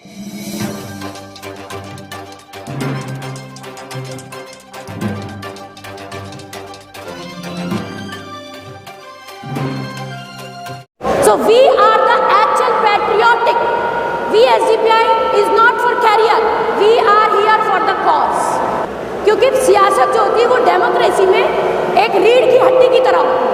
So we are the actual patriotic. We SDPI is not for career. We are here for the cause. क्योंकि सियासत जो होती है वो डेमोक्रेसी में एक रीढ़ की हड्डी की तरह होती है।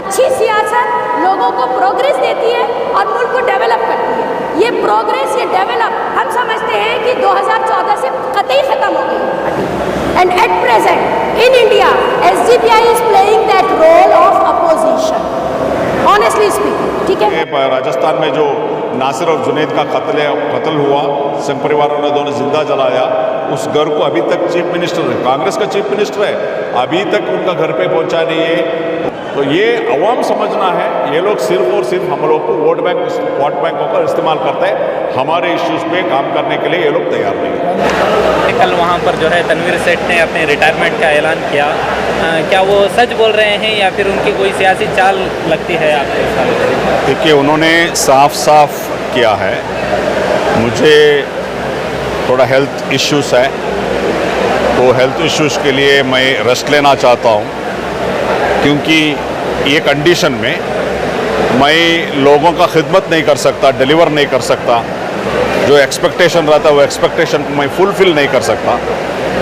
अच्छी सियासत लोगों को प्रोग्रेस देती है और मुल्क को डेवलप करती है। ये प्रोग्रेस, ये डेवलप हम समझते हैं कि 2014 से कतई ख़त्म हो गई। And at present in India SDPI is playing that role of opposition, honestly speaking. ठीक है, राजस्थान में जो नासिर और जुनैद का कत्ल हुआ, संघ परिवारों ने दोनों जिंदा जलाया, उस घर को अभी तक चीफ मिनिस्टर, कांग्रेस का चीफ मिनिस्टर है, अभी तक उनका घर पे पहुंचा नहीं है। तो ये अवाम समझना है, ये लोग सिर्फ और सिर्फ हम लोग को वोट बैंकों का इस्तेमाल करते हैं, हमारे इश्यूज़ पे काम करने के लिए ये लोग तैयार नहीं है। कल वहाँ पर जो है तनवीर सेठ ने अपने रिटायरमेंट का ऐलान किया, क्या वो सच बोल रहे हैं या फिर उनकी कोई सियासी चाल लगती है आपको? देखिए, उन्होंने साफ साफ किया है, मुझे थोड़ा हेल्थ इश्यूज़ है, तो हेल्थ इश्यूज़ के लिए मैं रेस्ट लेना चाहता हूँ, क्योंकि ये कंडीशन में मैं लोगों का खिदमत नहीं कर सकता, डिलीवर नहीं कर सकता, जो एक्सपेक्टेशन रहता है वो एक्सपेक्टेशन को मैं फुलफ़िल नहीं कर सकता।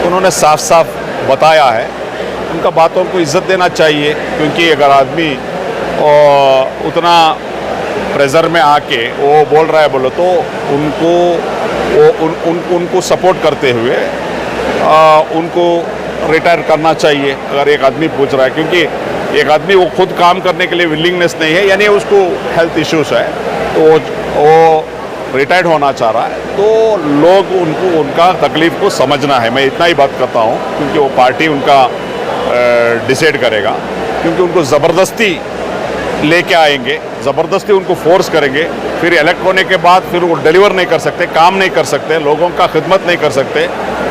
उन्होंने साफ साफ बताया है, उनका बातों को इज्जत देना चाहिए, क्योंकि अगर आदमी उतना प्रेशर में आके वो बोल रहा है बोलो तो उनको सपोर्ट करते हुए उनको रिटायर करना चाहिए, अगर एक आदमी पूछ रहा है, क्योंकि एक आदमी वो खुद काम करने के लिए विलिंगनेस नहीं है, यानी उसको हेल्थ इश्यूज़ है, तो वो रिटायर्ड होना चाह रहा है, तो लोग उनका तकलीफ़ को समझना है। मैं इतना ही बात करता हूँ, क्योंकि वो पार्टी उनका डिसाइड करेगा, क्योंकि उनको ज़बरदस्ती लेके आएंगे, ज़बरदस्ती उनको फोर्स करेंगे, फिर इलेक्ट होने के बाद फिर वो डिलीवर नहीं कर सकते, काम नहीं कर सकते, लोगों का खिदमत नहीं कर सकते,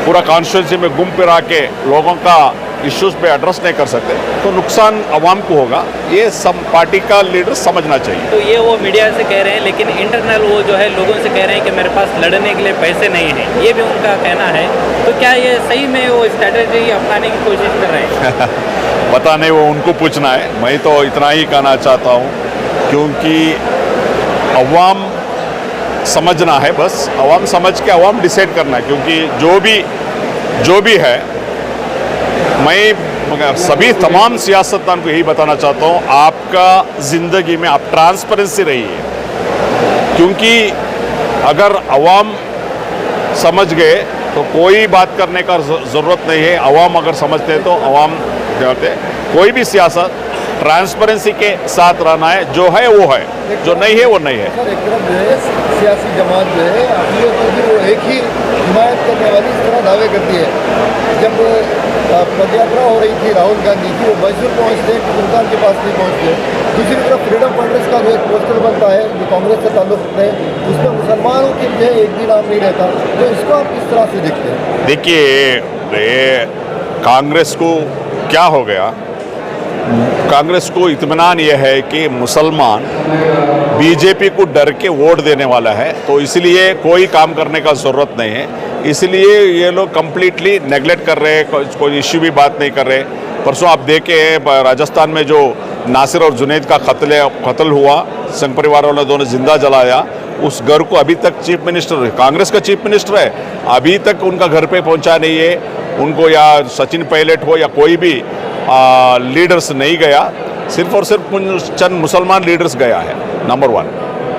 पूरा कॉन्स्टिट्यूंसी में घूम फिरा के लोगों का इश्यूज़ पे एड्रेस नहीं कर सकते, तो नुकसान आवाम को होगा। ये सब पार्टी का लीडर समझना चाहिए। तो ये वो मीडिया से कह रहे हैं, लेकिन इंटरनल वो जो है लोगों से कह रहे हैं कि मेरे पास लड़ने के लिए पैसे नहीं हैं, ये भी उनका कहना है। तो क्या ये सही में वो स्ट्रैटेजी अपनाने की कोशिश कर रहे हैं? पता नहीं, वो उनको पूछना है, मैं तो इतना ही कहना चाहता हूँ, क्योंकि अवाम समझना है, बस अवाम समझ के अवाम डिसाइड करना है, क्योंकि जो भी है, मैं सभी तमाम सियासतदान को यही बताना चाहता हूँ, आपका ज़िंदगी में आप ट्रांसपेरेंसी रहिए, क्योंकि अगर अवाम समझ गए तो कोई बात करने का ज़रूरत नहीं है। अवाम अगर समझते हैं तो अवाम कहते कोई भी सियासत ट्रांसपेरेंसी के साथ रहना है, जो है वो है, जो नहीं है वो नहीं है। सर, एक तरफ जो है सियासी जमात जो है अपनी वो एक ही हिमायत करने वाली इस तरह दावे करती है। जब पदयात्रा हो रही थी राहुल गांधी की, वो मैसूर पहुँचते हैं, सुल्तान के पास नहीं पहुँचते। दूसरी तरफ फ्रीडम फाइटर्स का जो एक पोस्टर बनता है जो कांग्रेस से ताल्लुक रखते हैं, उसमें मुसलमानों के जो है एक भी नाम नहीं रहता, तो इसको आप किस तरह से देखते हैं? देखिए, कांग्रेस को क्या हो गया, कांग्रेस को इत्मीनान यह है कि मुसलमान बीजेपी को डर के वोट देने वाला है, तो इसलिए कोई काम करने का ज़रूरत नहीं है, इसलिए ये लोग कम्प्लीटली नेगलेक्ट कर रहे हैं, कोई इश्यू भी बात नहीं कर रहे। परसों आप देखे राजस्थान में जो नासिर और जुनैद का कत्ल हुआ, संघ परिवारों ने दोनों जिंदा जलाया, उस घर को अभी तक चीफ मिनिस्टर, कांग्रेस का चीफ मिनिस्टर है, अभी तक उनका घर पे पहुंचा नहीं है। उनको या सचिन पायलट हो या कोई भी लीडर्स नहीं गया, सिर्फ और सिर्फ चंद मुसलमान लीडर्स गया है, नंबर 1।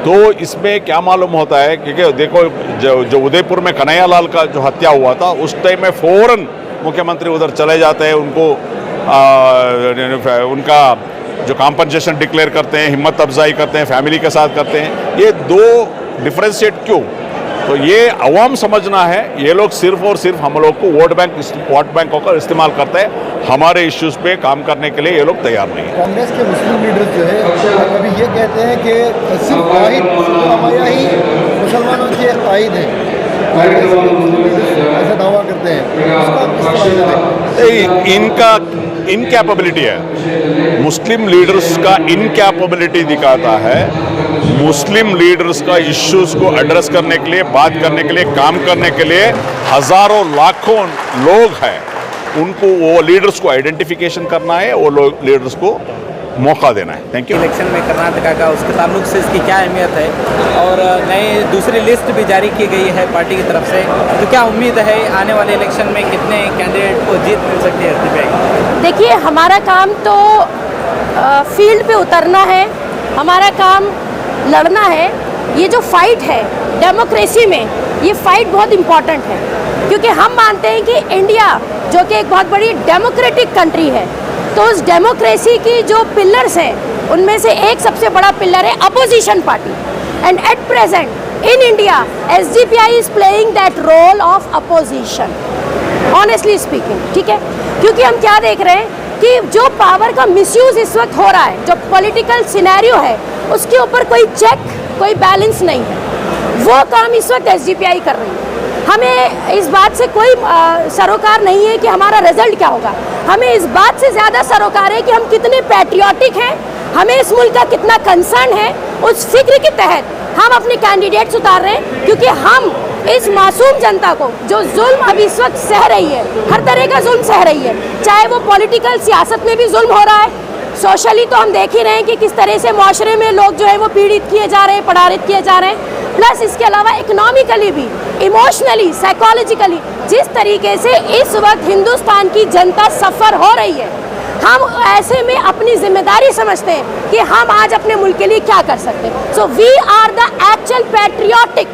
तो इसमें क्या मालूम होता है, क्योंकि देखो जो उदयपुर में कन्हैया लाल का जो हत्या हुआ था, उस टाइम में फ़ौरन मुख्यमंत्री उधर चले जाते हैं, उनका जो कॉम्पनसेशन डिक्लेयर करते हैं, हिम्मत अफजाई करते हैं, फैमिली के साथ करते हैं। ये दो डिफ्रेंशिएट क्यों? तो ये अवाम समझना है, ये लोग सिर्फ और सिर्फ हम लोग को वोट बैंकों का इस्तेमाल करते हैं, हमारे इश्यूज़ पे काम करने के लिए ये लोग तैयार नहीं है। कांग्रेस के मुस्लिम लीडर्स जो है कभी ये कहते हैं कि सिर्फ आइद हमारा ही मुसलमानों के आइद है, ऐसा दावा करते हैं, इसका किस तरह से? इनका इनकैपेबिलिटी है, मुस्लिम लीडर्स का इनकैपेबिलिटी दिखाता है। मुस्लिम लीडर्स का इश्यूज को एड्रेस करने के लिए, बात करने के लिए, काम करने के लिए हजारों लाखों लोग हैं। उनको वो लीडर्स को आइडेंटिफिकेशन करना है, वो लोग लीडर्स को मौका देना है। Thank you. इलेक्शन में कर्नाटका का उसके ताल्लुक से इसकी क्या अहमियत है, और नई दूसरी लिस्ट भी जारी की गई है पार्टी की तरफ से, तो क्या उम्मीद है आने वाले इलेक्शन में कितने कैंडिडेट को जीत मिल सकती है एसडीपीआई? देखिए, हमारा काम तो फील्ड पे उतरना है, हमारा काम लड़ना है। ये जो फाइट है डेमोक्रेसी में, ये फाइट बहुत इम्पॉर्टेंट है, क्योंकि हम मानते हैं कि इंडिया जो कि एक बहुत बड़ी डेमोक्रेटिक कंट्री है, तो उस डेमोक्रेसी की जो पिलर्स हैं उनमें से एक सबसे बड़ा पिलर है opposition party. And at present in India SDPI is playing that role of opposition, honestly speaking, ठीक है। क्योंकि हम क्या देख रहे हैं कि जो पावर का मिसयूज इस वक्त हो रहा है, जो पॉलिटिकल सिनेरियो है, उसके ऊपर कोई चेक, कोई बैलेंस नहीं है। वो काम इस वक्त एसडीपीआई कर रही है। हमें इस बात से कोई सरोकार नहीं है कि हमारा रिजल्ट क्या होगा। हमें इस बात से ज़्यादा सरोकार है कि हम कितने पैट्रियाटिक हैं, हमें इस मुल्क का कितना कंसर्न है। उस फिक्र के तहत हम अपने कैंडिडेट्स उतार रहे हैं, क्योंकि हम इस मासूम जनता को जो जुल्म अभी इस वक्त सह रही है, हर तरह का जुल्म सह रही है, चाहे वो पॉलिटिकल सियासत में भी जुल्म हो रहा है, सोशली तो हम देख ही रहे हैं कि किस तरह से माशरे में लोग जो है वो पीड़ित किए जा रहे हैं, प्रताड़ित किए जा रहे हैं, प्लस इसके अलावा इकोनॉमिकली भी, इमोशनली, साइकोलॉजिकली जिस तरीके से इस वक्त हिंदुस्तान की जनता सफ़र हो रही है, हम ऐसे में अपनी जिम्मेदारी समझते हैं कि हम आज अपने मुल्क के लिए क्या कर सकते हैं। So we are the actual patriotic,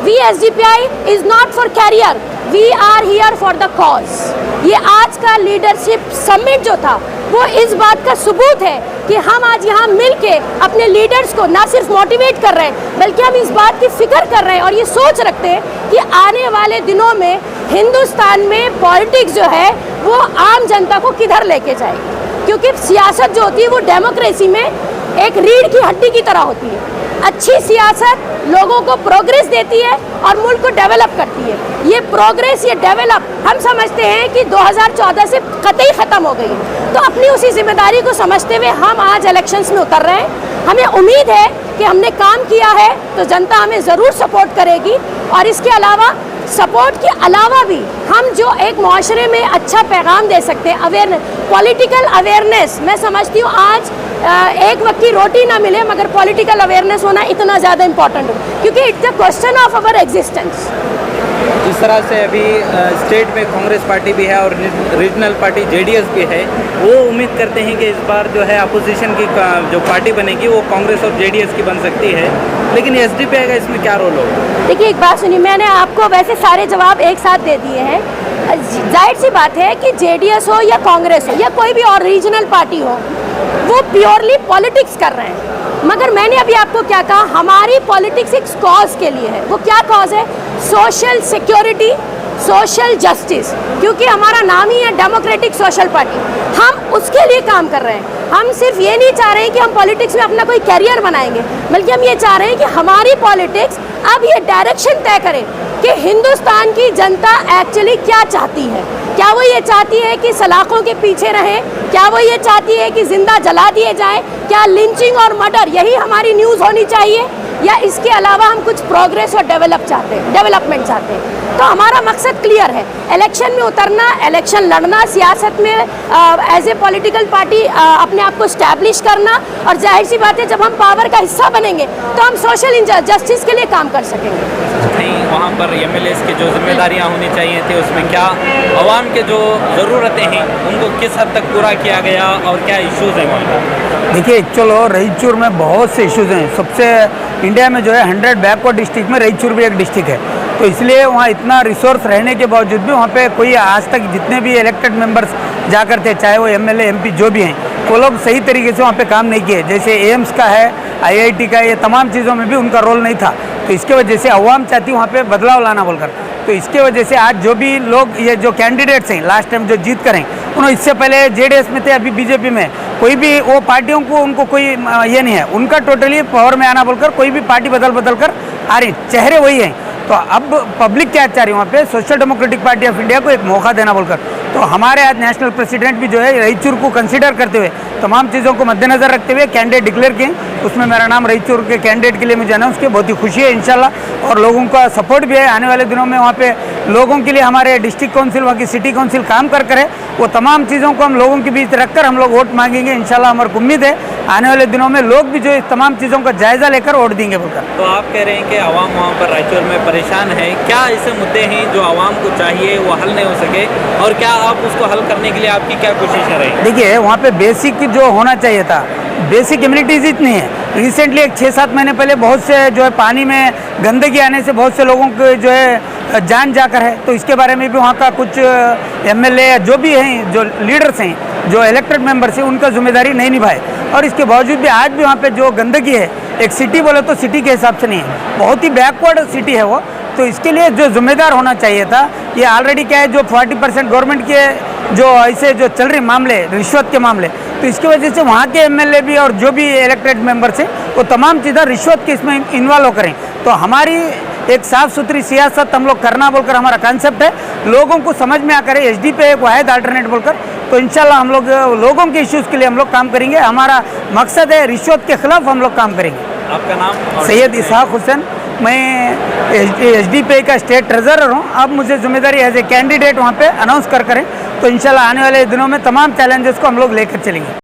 we SDPI is not for career, we are here for the cause. ये आज का लीडरशिप समिट जो था वो इस बात का सबूत है कि हम आज यहाँ मिल के अपने लीडर्स को ना सिर्फ मोटिवेट कर रहे हैं, बल्कि हम इस बात की फिक्र कर रहे हैं और ये सोच रखते हैं कि आने वाले दिनों में हिंदुस्तान में पॉलिटिक्स जो है वो आम जनता को किधर लेके जाएगी। क्योंकि सियासत जो होती है वो डेमोक्रेसी में एक रीढ़ की हड्डी की तरह होती है। अच्छी सियासत लोगों को प्रोग्रेस देती है और मुल्क को डेवलप करती है। ये प्रोग्रेस, ये डेवलप हम समझते हैं कि 2014 से कतई ख़त्म हो गई है। तो अपनी उसी जिम्मेदारी को समझते हुए हम आज इलेक्शंस में उतर रहे हैं। हमें उम्मीद है कि हमने काम किया है तो जनता हमें ज़रूर सपोर्ट करेगी, और इसके अलावा सपोर्ट के अलावा भी हम जो एक माशरे में अच्छा पैगाम दे सकते हैं, अवेयरनेस, पॉलिटिकल अवेयरनेस। मैं समझती हूँ आज एक वक्त की रोटी ना मिले मगर पॉलिटिकल अवेयरनेस होना इतना ज़्यादा इम्पॉर्टेंट हो, क्योंकि it's the question of our existence. जिस तरह से अभी स्टेट में कांग्रेस पार्टी भी है और रीजनल पार्टी जेडीएस भी है, वो उम्मीद करते हैं कि इस बार जो है अपोजिशन की जो पार्टी बनेगी वो कांग्रेस और जेडीएस की बन सकती है, लेकिन एसडीपीआई का इसमें क्या रोल होगा? देखिए, एक बात सुनिए, मैंने आपको वैसे सारे जवाब एक साथ दे दिए हैं। जाहिर सी बात है कि जेडीएस हो या कांग्रेस हो या कोई भी और रीजनल पार्टी हो, वो प्योरली पॉलिटिक्स कर रहे हैं। मगर मैंने अभी आपको क्या कहा, हमारी पॉलिटिक्स एक कॉज के लिए है। वो क्या कॉज है? सोशल सिक्योरिटी, सोशल जस्टिस, क्योंकि हमारा नाम ही है डेमोक्रेटिक सोशल पार्टी। हम उसके लिए काम कर रहे हैं। हम सिर्फ ये नहीं चाह रहे हैं कि हम पॉलिटिक्स में अपना कोई करियर बनाएंगे, बल्कि हम ये चाह रहे हैं कि हमारी पॉलिटिक्स अब ये डायरेक्शन तय करे कि हिंदुस्तान की जनता एक्चुअली क्या चाहती है। क्या वो ये चाहती है कि सलाखों के पीछे रहें? क्या वो ये चाहती है कि जिंदा जला दिए जाएं? क्या लिंचिंग और मर्डर यही हमारी न्यूज़ होनी चाहिए, या इसके अलावा हम कुछ प्रोग्रेस और डेवलपमेंट चाहते हैं? तो हमारा मकसद क्लियर है, इलेक्शन में उतरना, इलेक्शन लड़ना, सियासत में एज ए पॉलिटिकल पार्टी अपने आप को स्टैब्लिश करना, और जाहिर सी बात है जब हम पावर का हिस्सा बनेंगे तो हम सोशल जस्टिस के लिए काम कर सकेंगे। नहीं, वहाँ पर एमएलएस की जो जिम्मेदारियाँ होनी चाहिए थी उसमें क्या आवाम के जो ज़रूरतें हैं उनको किस हद तक पूरा किया गया और क्या इश्यूज़ हैं वहाँ पर? देखिए, चलो रईचूर में बहुत से इश्यूज़ हैं। सबसे इंडिया में जो है 100 बैकवर्ड डिस्ट्रिक्ट में रईचूर भी एक डिस्ट्रिक्ट है, तो इसलिए वहाँ इतना रिसोर्स रहने के बावजूद भी वहाँ पे कोई आज तक जितने भी इलेक्टेड मेंबर्स जाकर थे, चाहे वो एमएलए एमपी जो भी हैं, वो लोग सही तरीके से वहाँ पे काम नहीं किए। जैसे एम्स का है, आईआईटी का, ये तमाम चीज़ों में भी उनका रोल नहीं था। तो इसके वजह से अवाम चाहती वहाँ पे बदलाव लाना बोलकर, तो इसके वजह से आज जो भी लोग, ये जो कैंडिडेट्स हैं लास्ट टाइम जो जीत कर हैं, उन्होंने इससे पहले जेडीएस में थे, अभी बीजेपी में, कोई भी वो पार्टियों को उनको कोई ये नहीं है, उनका टोटली पावर में आना बोलकर कोई भी पार्टी बदल कर आ रही, चेहरे वही हैं। तो अब पब्लिक क्या चाह रही है वहाँ पे, social democratic party of India को एक मौका देना बोलकर, तो हमारे आज नेशनल प्रेसिडेंट भी जो है रायचूर को कंसीडर करते हुए तमाम चीज़ों को मद्देनजर रखते हुए कैंडिडेट डिक्लेयर किए। उसमें मेरा नाम रायचूर के कैंडिडेट के लिए मुझे अनाउंस किया, बहुत ही खुशी है इंशाल्लाह, और लोगों का सपोर्ट भी है। आने वाले दिनों में वहाँ पे लोगों के लिए हमारे डिस्ट्रिक्ट काउंसिल, वहाँ की सिटी काउंसिल काम कर है, वो तमाम चीज़ों को हम लोगों के बीच रखकर हम लोग वोट मांगेंगे इंशाल्लाह। हमारे को उम्मीद है आने वाले दिनों में लोग भी जो इस तमाम चीज़ों का जायज़ा लेकर वोट देंगे बोलकर। तो आप कह रहे हैं कि आवाम वहाँ पर रायचूर में परेशान है, क्या ऐसे मुद्दे हैं जो आवाम को चाहिए वो हल नहीं हो सके, और क्या आप उसको हल करने के लिए आपकी क्या कोशिशें रही? देखिए वहाँ पे बेसिक जो होना चाहिए था, बेसिक इम्यूनिटीज़ इतनी है। रिसेंटली एक 6-7 महीने पहले बहुत से जो है पानी में गंदगी आने से बहुत से लोगों को जो है जान जाकर है, तो इसके बारे में भी वहाँ का कुछ एमएलए या जो भी हैं, जो लीडर्स हैं, जो इलेक्टेड मेंबर्स हैं, उनका जिम्मेदारी नहीं निभाए। और इसके बावजूद भी आज भी वहाँ पे जो गंदगी है, एक सिटी बोले तो सिटी के हिसाब से नहीं है, बहुत ही बैकवर्ड सिटी है वो। तो इसके लिए जो जिम्मेदार होना चाहिए था, ये ऑलरेडी क्या है, जो 40% गवर्नमेंट के जो ऐसे जो चल रहे मामले, रिश्वत के मामले, तो इसकी वजह से वहाँ के एमएलए भी और जो भी इलेक्टेड मेंबर्स हैं वो तमाम चीज़ें रिश्वत के इसमें इन्वॉल्व करें। तो हमारी एक साफ़ सुथरी सियासत हम लोग करना बोलकर हमारा कॉन्सेप्ट है, लोगों को समझ में आकर SDP एक वाहिद अल्टरनेट बोलकर, तो इंशाल्लाह हम लोग लोगों के इश्यूज़ के लिए हम लोग काम करेंगे। हमारा मकसद है रिश्वत के खिलाफ हम लोग काम करेंगे। आपका नाम? सैयद इसहाक हुसैन, मैं SDP का स्टेट ट्रेजरर हूँ। अब मुझे जिम्मेदारी एज ए कैंडिडेट वहाँ पे अनाउंस करें, तो इंशाल्लाह आने वाले दिनों में तमाम चैलेंजेस को हम लोग लेकर चलेंगे।